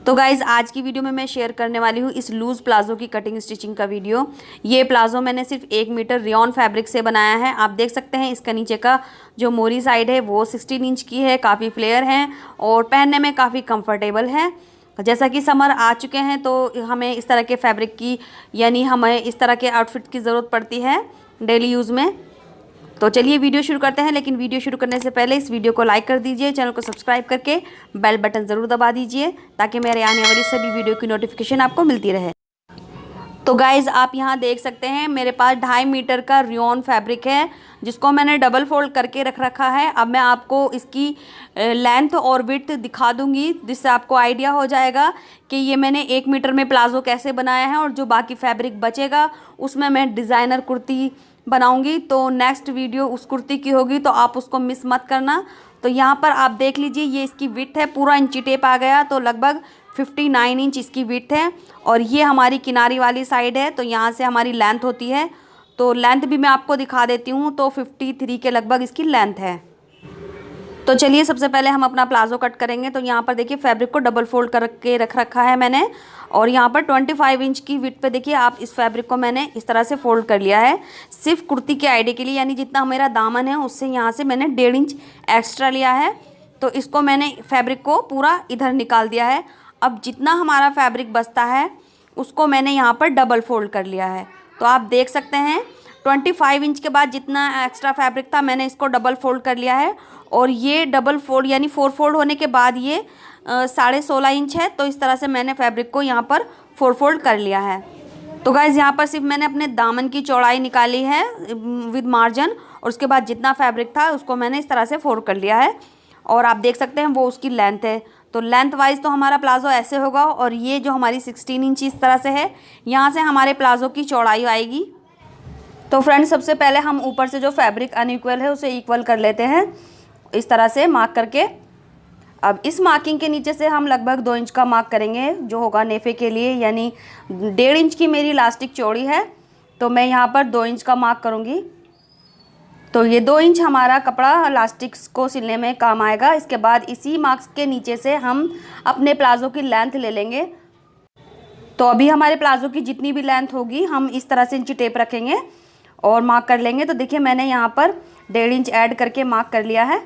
तो गाइज़ आज की वीडियो में मैं शेयर करने वाली हूँ इस लूज़ प्लाज़ो की कटिंग स्टिचिंग का वीडियो। ये प्लाज़ो मैंने सिर्फ 1 मीटर रेयॉन फैब्रिक से बनाया है। आप देख सकते हैं इसका नीचे का जो मोरी साइड है वो 16 इंच की है, काफ़ी फ्लेयर हैं और पहनने में काफ़ी कंफर्टेबल है। जैसा कि समर आ चुके हैं तो हमें इस तरह के फैब्रिक की यानी हमें इस तरह के आउटफिट की ज़रूरत पड़ती है डेली यूज़ में। तो चलिए वीडियो शुरू करते हैं, लेकिन वीडियो शुरू करने से पहले इस वीडियो को लाइक कर दीजिए, चैनल को सब्सक्राइब करके बेल बटन ज़रूर दबा दीजिए ताकि मेरे आने वाली सभी वीडियो की नोटिफिकेशन आपको मिलती रहे। तो गाइज़ आप यहाँ देख सकते हैं मेरे पास 2.5 मीटर का रेयॉन फैब्रिक है जिसको मैंने डबल फोल्ड करके रख रखा है। अब मैं आपको इसकी लेंथ और विड्थ दिखा दूंगी जिससे आपको आइडिया हो जाएगा कि ये मैंने 1 मीटर में प्लाज़ो कैसे बनाया है और जो बाकी फैब्रिक बचेगा उसमें मैं डिज़ाइनर कुर्ती बनाऊंगी। तो नेक्स्ट वीडियो उस कुर्ती की होगी तो आप उसको मिस मत करना। तो यहाँ पर आप देख लीजिए ये इसकी विड्थ है, पूरा इंची टेप आ गया तो लगभग 59 इंच इसकी विड्थ है और ये हमारी किनारी वाली साइड है तो यहाँ से हमारी लेंथ होती है। तो लेंथ भी मैं आपको दिखा देती हूँ, तो 53 के लगभग इसकी लेंथ है। तो चलिए सबसे पहले हम अपना प्लाज़ो कट करेंगे। तो यहाँ पर देखिए फैब्रिक को डबल फोल्ड करके रख रखा है मैंने और यहाँ पर 25 इंच की विड्थ पे देखिए आप इस फैब्रिक को मैंने इस तरह से फोल्ड कर लिया है सिर्फ कुर्ती के आइडिया के लिए, यानी जितना मेरा दामन है उससे यहाँ से मैंने 1.5 इंच एक्स्ट्रा लिया है। तो इसको मैंने फैब्रिक को पूरा इधर निकाल दिया है। अब जितना हमारा फैब्रिक बचता है उसको मैंने यहाँ पर डबल फोल्ड कर लिया है। तो आप देख सकते हैं 25 इंच के बाद जितना एक्स्ट्रा फैब्रिक था मैंने इसको डबल फोल्ड कर लिया है और ये डबल फोल्ड यानी 4 फोल्ड होने के बाद ये 16.5 इंच है। तो इस तरह से मैंने फैब्रिक को यहाँ पर 4 फोल्ड कर लिया है। तो गाइज़ यहाँ पर सिर्फ मैंने अपने दामन की चौड़ाई निकाली है विद मार्जिन और उसके बाद जितना फैब्रिक था उसको मैंने इस तरह से फोल्ड कर लिया है और आप देख सकते हैं वो उसकी लेंथ है। तो लेंथ वाइज तो हमारा प्लाज़ो ऐसे होगा और ये जो हमारी 16 इंच इस तरह से है, यहाँ से हमारे प्लाज़ो की चौड़ाई आएगी। तो फ्रेंड्स सबसे पहले हम ऊपर से जो फैब्रिक अनइक्वल है उसे इक्वल कर लेते हैं इस तरह से मार्क करके। अब इस मार्किंग के नीचे से हम लगभग 2 इंच का मार्क करेंगे जो होगा नेफे के लिए, यानी 1.5 इंच की मेरी इलास्टिक चौड़ी है तो मैं यहाँ पर 2 इंच का मार्क करूँगी। तो ये 2 इंच हमारा कपड़ा इलास्टिक्स को सिलने में काम आएगा। इसके बाद इसी मार्क्स के नीचे से हम अपने प्लाज़ो की लेंथ ले लेंगे। तो अभी हमारे प्लाज़ो की जितनी भी लेंथ होगी हम इस तरह से इंची टेप रखेंगे और मार्क कर लेंगे। तो देखिए मैंने यहाँ पर 1.5 इंच ऐड करके मार्क कर लिया है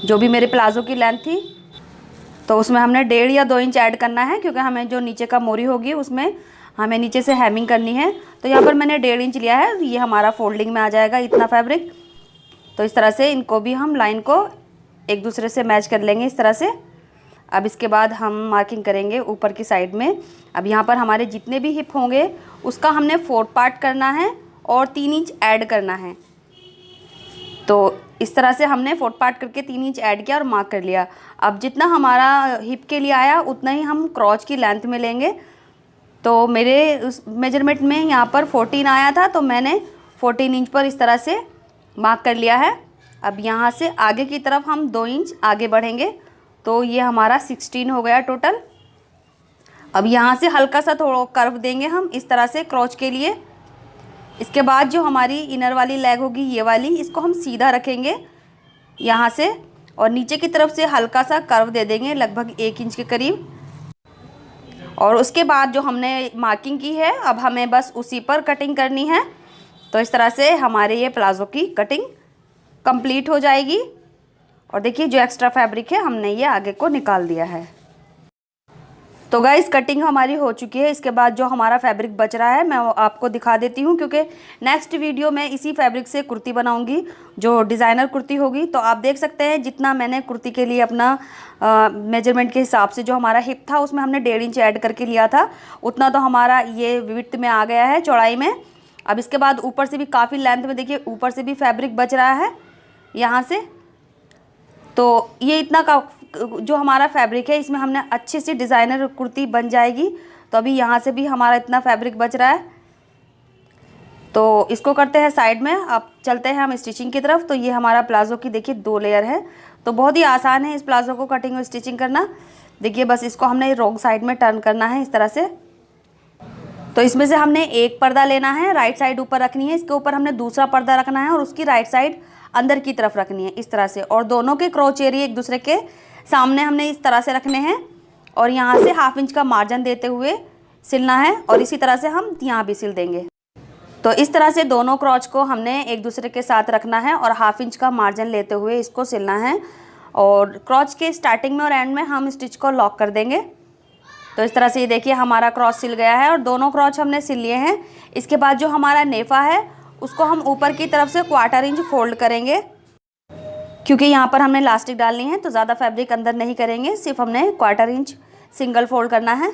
जो भी मेरे प्लाज़ो की लेंथ थी। तो उसमें हमने 1.5 या 2 इंच ऐड करना है क्योंकि हमें जो नीचे का मोरी होगी उसमें हमें नीचे से हेमिंग करनी है। तो यहाँ पर मैंने 1.5 इंच लिया है, ये हमारा फोल्डिंग में आ जाएगा इतना फैब्रिक। तो इस तरह से इनको भी हम लाइन को एक दूसरे से मैच कर लेंगे इस तरह से। अब इसके बाद हम मार्किंग करेंगे ऊपर की साइड में। अब यहाँ पर हमारे जितने भी हिप होंगे उसका हमने 4 पार्ट करना है और 3 इंच ऐड करना है। तो इस तरह से हमने 4 पार्ट करके 3 इंच ऐड किया और मार्क कर लिया। अब जितना हमारा हिप के लिए आया उतना ही हम क्रॉच की लेंथ में लेंगे। तो मेरे उस मेजरमेंट में यहाँ पर 14 आया था तो मैंने 14 इंच पर इस तरह से मार्क कर लिया है। अब यहाँ से आगे की तरफ हम 2 इंच आगे बढ़ेंगे तो ये हमारा 16 हो गया टोटल। अब यहाँ से हल्का सा थोड़ा कर्व देंगे हम इस तरह से क्रॉच के लिए। इसके बाद जो हमारी इनर वाली लेग होगी ये वाली, इसको हम सीधा रखेंगे यहाँ से और नीचे की तरफ से हल्का सा कर्व दे देंगे लगभग 1 इंच के करीब। और उसके बाद जो हमने मार्किंग की है अब हमें बस उसी पर कटिंग करनी है। तो इस तरह से हमारे ये प्लाज़ो की कटिंग कंप्लीट हो जाएगी। और देखिए जो एक्स्ट्रा फैब्रिक है हमने ये आगे को निकाल दिया है। तो गाइस कटिंग हमारी हो चुकी है। इसके बाद जो हमारा फैब्रिक बच रहा है मैं वो आपको दिखा देती हूँ क्योंकि नेक्स्ट वीडियो में इसी फैब्रिक से कुर्ती बनाऊंगी जो डिज़ाइनर कुर्ती होगी। तो आप देख सकते हैं जितना मैंने कुर्ती के लिए अपना मेजरमेंट के हिसाब से जो हमारा हिप था उसमें हमने 1.5 इंच ऐड करके लिया था, उतना तो हमारा ये विड्थ में आ गया है चौड़ाई में। अब इसके बाद ऊपर से भी काफ़ी लेंथ में देखिए ऊपर से भी फैब्रिक बच रहा है यहाँ से। तो ये इतना का जो हमारा फैब्रिक है इसमें हमने अच्छी सी डिज़ाइनर कुर्ती बन जाएगी। तो अभी यहाँ से भी हमारा इतना फैब्रिक बच रहा है तो इसको करते हैं साइड में। अब चलते हैं हम स्टिचिंग की तरफ। तो ये हमारा प्लाज़ो की देखिए 2 लेयर है तो बहुत ही आसान है इस प्लाज़ो को कटिंग और स्टिचिंग करना। देखिए बस इसको हमने रॉन्ग साइड में टर्न करना है इस तरह से। तो इसमें से हमने एक पर्दा लेना है, राइट साइड ऊपर रखनी है, इसके ऊपर हमने दूसरा पर्दा रखना है और उसकी राइट साइड अंदर की तरफ रखनी है इस तरह से। और दोनों के क्रॉच एरिया एक दूसरे के सामने हमने इस तरह से रखने हैं और यहाँ से 1/2 इंच का मार्जिन देते हुए सिलना है और इसी तरह से हम यहाँ भी सिल देंगे। तो इस तरह से दोनों क्रॉच को हमने एक दूसरे के साथ रखना है और 1/2 इंच का मार्जिन लेते हुए इसको सिलना है और क्रॉच के स्टार्टिंग में और एंड में हम स्टिच को लॉक कर देंगे। तो इस तरह से ये देखिए हमारा क्रॉच सिल गया है और दोनों क्रॉच हमने सिल लिए हैं। इसके बाद जो हमारा नेफा है उसको हम ऊपर की तरफ से 1/4 इंच फोल्ड करेंगे, क्योंकि यहाँ पर हमने इलास्टिक डालनी है तो ज़्यादा फैब्रिक अंदर नहीं करेंगे, सिर्फ हमने 1/4 इंच सिंगल फोल्ड करना है।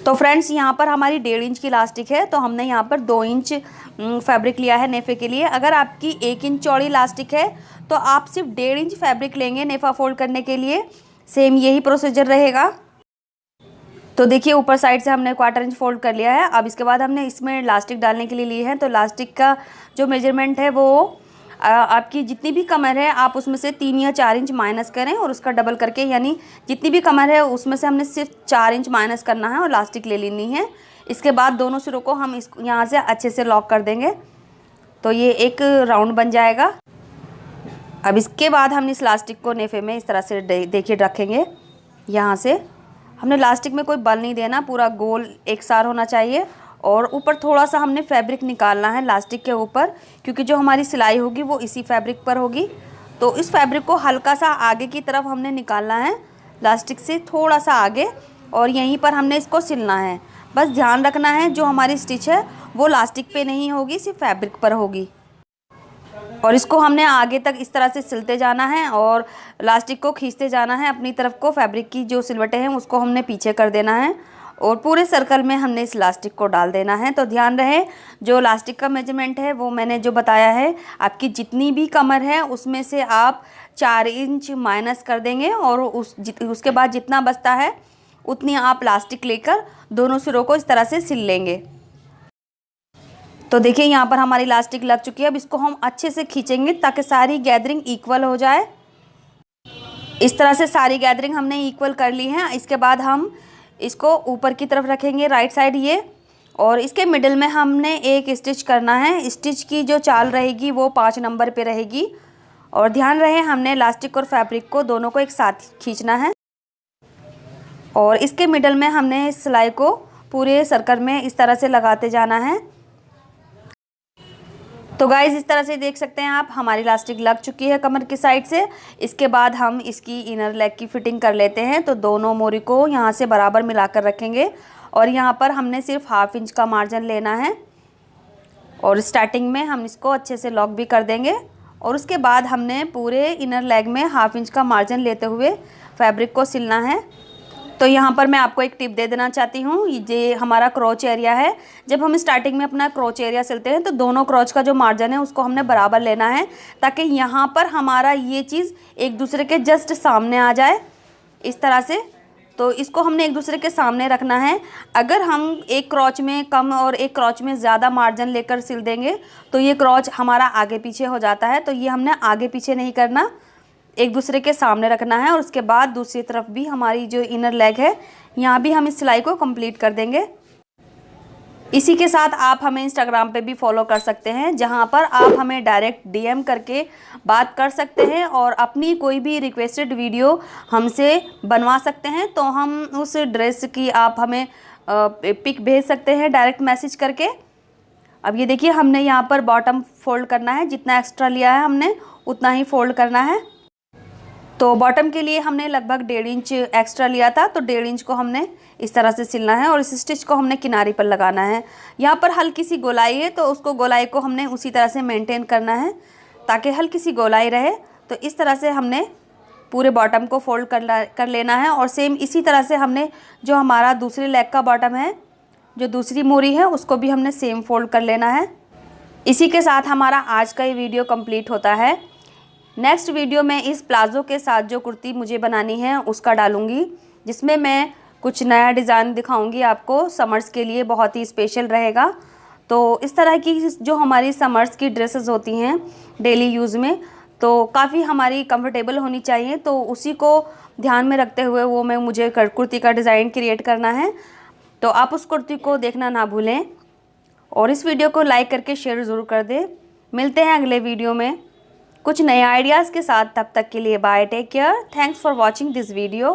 तो फ्रेंड्स यहाँ पर हमारी 1.5 इंच की इलास्टिक है तो हमने यहाँ पर 2 इंच फैब्रिक लिया है नेफे के लिए। अगर आपकी 1 इंच चौड़ी इलास्टिक है तो आप सिर्फ 1.5 इंच फैब्रिक लेंगे नेफा फोल्ड करने के लिए। सेम यही प्रोसीजर रहेगा। तो देखिए ऊपर साइड से हमने 1/4 इंच फोल्ड कर लिया है। अब इसके बाद हमने इसमें इलास्टिक डालने के लिए ली है। तो इलास्टिक का जो मेजरमेंट है वो आपकी जितनी भी कमर है आप उसमें से 3 या 4 इंच माइनस करें और उसका डबल करके, यानी जितनी भी कमर है उसमें से हमने सिर्फ 4 इंच माइनस करना है और इलास्टिक ले लेनी है। इसके बाद दोनों सिरों को हम इस यहाँ से अच्छे से लॉक कर देंगे तो ये एक राउंड बन जाएगा। अब इसके बाद हम इस इलास्टिक को नेफे में इस तरह से देखिए रखेंगे। यहाँ से हमने इलास्टिक में कोई बल नहीं देना, पूरा गोल एक सार होना चाहिए और ऊपर थोड़ा सा हमने फैब्रिक निकालना है इलास्टिक के ऊपर, क्योंकि जो हमारी सिलाई होगी वो इसी फैब्रिक पर होगी। तो इस फैब्रिक को हल्का सा आगे की तरफ हमने निकालना है, इलास्टिक से थोड़ा सा आगे, और यहीं पर हमने इसको सिलना है। बस ध्यान रखना है जो हमारी स्टिच है वो इलास्टिक पे नहीं होगी, सिर्फ फैब्रिक पर होगी। और इसको हमने आगे तक इस तरह से सिलते जाना है और इलास्टिक को खींचते जाना है अपनी तरफ को। फैब्रिक की जो सिलवटें हैं उसको हमने पीछे कर देना है और पूरे सर्कल में हमने इस इलास्टिक को डाल देना है। तो ध्यान रहे जो इलास्टिक का मेजरमेंट है वो मैंने जो बताया है, आपकी जितनी भी कमर है उसमें से आप 4 इंच माइनस कर देंगे और उसके बाद जितना बचता है उतनी आप इलास्टिक लेकर दोनों सिरों को इस तरह से सिल लेंगे। तो देखिए यहाँ पर हमारी इलास्टिक लग चुकी है। अब इसको हम अच्छे से खींचेंगे ताकि सारी गैदरिंग इक्वल हो जाए। इस तरह से सारी गैदरिंग हमने इक्वल कर ली है। इसके बाद हम इसको ऊपर की तरफ रखेंगे राइट साइड ये, और इसके मिडिल में हमने एक स्टिच करना है। स्टिच की जो चाल रहेगी वो 5 नंबर पे रहेगी और ध्यान रहे हमने इलास्टिक और फैब्रिक को दोनों को एक साथ खींचना है और इसके मिडिल में हमने सिलाई को पूरे सर्कल में इस तरह से लगाते जाना है। तो गाइज़ इस तरह से देख सकते हैं आप हमारी इलास्टिक लग चुकी है कमर की साइड से। इसके बाद हम इसकी इनर लेग की फिटिंग कर लेते हैं। तो दोनों मोरी को यहाँ से बराबर मिलाकर रखेंगे और यहाँ पर हमने सिर्फ 1/2 इंच का मार्जिन लेना है और स्टार्टिंग में हम इसको अच्छे से लॉक भी कर देंगे और उसके बाद हमने पूरे इनर लेग में 1/2 इंच का मार्जिन लेते हुए फैब्रिक को सिलना है। तो यहाँ पर मैं आपको एक टिप दे देना चाहती हूँ। ये हमारा क्रोच एरिया है। जब हम स्टार्टिंग में अपना क्रोच एरिया सिलते हैं तो दोनों क्रोच का जो मार्जिन है उसको हमने बराबर लेना है ताकि यहाँ पर हमारा ये चीज़ एक दूसरे के जस्ट सामने आ जाए इस तरह से। तो इसको हमने एक दूसरे के सामने रखना है। अगर हम एक क्रोच में कम और एक क्रोच में ज़्यादा मार्जिन लेकर सिल देंगे तो ये क्रोच हमारा आगे पीछे हो जाता है। तो ये हमने आगे पीछे नहीं करना, एक दूसरे के सामने रखना है। और उसके बाद दूसरी तरफ भी हमारी जो इनर लेग है यहाँ भी हम इस सिलाई को कंप्लीट कर देंगे। इसी के साथ आप हमें इंस्टाग्राम पे भी फॉलो कर सकते हैं, जहाँ पर आप हमें डायरेक्ट डीएम करके बात कर सकते हैं और अपनी कोई भी रिक्वेस्टेड वीडियो हमसे बनवा सकते हैं। तो हम उस ड्रेस की आप हमें पिक भेज सकते हैं डायरेक्ट मैसेज करके। अब ये देखिए हमने यहाँ पर बॉटम फोल्ड करना है, जितना एक्स्ट्रा लिया है हमने उतना ही फोल्ड करना है। तो बॉटम के लिए हमने लगभग 1.5 इंच एक्स्ट्रा लिया था, तो 1.5 इंच को हमने इस तरह से सिलना है और इस स्टिच को हमने किनारे पर लगाना है। यहाँ पर हल्की सी गोलाई है तो उसको गोलाई को हमने उसी तरह से मेंटेन करना है ताकि हल्की सी गोलाई रहे। तो इस तरह से हमने पूरे बॉटम को फोल्ड कर लेना है और सेम इसी तरह से हमने जो हमारा दूसरी लेग का बॉटम है, जो दूसरी मोरी है, उसको भी हमने सेम फोल्ड कर लेना है। इसी के साथ हमारा आज का ये वीडियो कंप्लीट होता है। नेक्स्ट वीडियो में इस प्लाज़ो के साथ जो कुर्ती मुझे बनानी है उसका डालूँगी, जिसमें मैं कुछ नया डिज़ाइन दिखाऊंगी आपको। समर्स के लिए बहुत ही स्पेशल रहेगा। तो इस तरह की जो हमारी समर्स की ड्रेसेस होती हैं डेली यूज़ में, तो काफ़ी हमारी कंफर्टेबल होनी चाहिए। तो उसी को ध्यान में रखते हुए मुझे कुर्ती का डिज़ाइन क्रिएट करना है। तो आप उस कुर्ती को देखना ना भूलें और इस वीडियो को लाइक करके शेयर ज़रूर कर दें। मिलते हैं अगले वीडियो में। कुछ नए आइडियाज़ के साथ। तब तक के लिए bye, take care, thanks for watching this video.